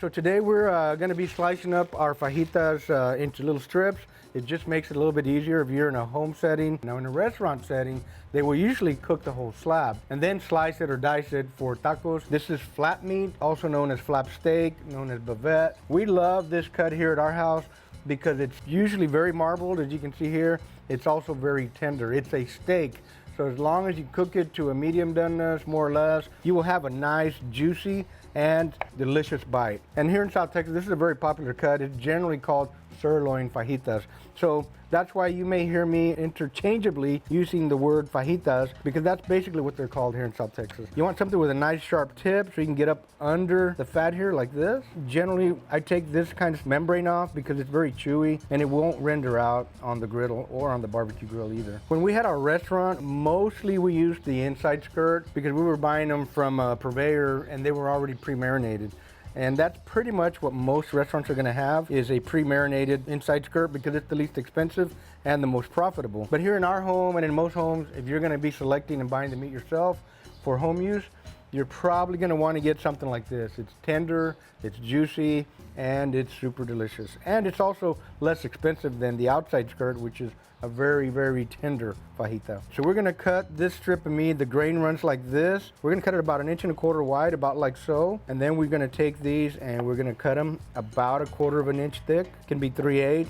So today we're going to be slicing up our fajitas into little strips. It just makes it a little bit easier if you're in a home setting. Now in a restaurant setting, they will usually cook the whole slab and then slice it or dice it for tacos. This is flap meat, also known as flap steak, known as bavette. We love this cut here at our house because it's usually very marbled, as you can see here. It's also very tender. It's a steak. So as long as you cook it to a medium doneness, more or less, you will have a nice, juicy, and delicious bite. And here in South Texas, this is a very popular cut. It's generally called sirloin fajitas. So that's why you may hear me interchangeably using the word fajitas, because that's basically what they're called here in South Texas. You want something with a nice sharp tip so you can get up under the fat here like this. Generally, I take this kind of membrane off because it's very chewy and it won't render out on the griddle or on the barbecue grill either. When we had our restaurant, mostly we used the inside skirt because we were buying them from a purveyor and they were already pre-marinated. And that's pretty much what most restaurants are going to have, is a pre-marinated inside skirt, because it's the least expensive and the most profitable. But here in our home and in most homes, if you're going to be selecting and buying the meat yourself for home use, you're probably going to want to get something like this. It's tender, it's juicy, and it's super delicious. And it's also less expensive than the outside skirt, which is a very, very tender fajita. So we're gonna cut this strip of meat. The grain runs like this. We're gonna cut it about 1.25 inches wide, about like so. And then we're gonna take these and we're gonna cut them about 1/4 inch thick. It can be 3/8.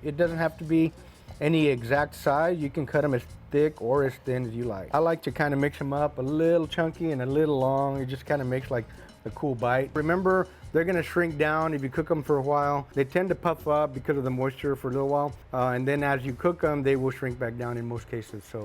It doesn't have to be any exact size. You can cut them as thick or as thin as you like. I like to kind of mix them up a little chunky and a little long. It just kind of makes like a cool bite. Remember, they're gonna shrink down if you cook them for a while. They tend to puff up because of the moisture for a little while. And then as you cook them, they will shrink back down in most cases. So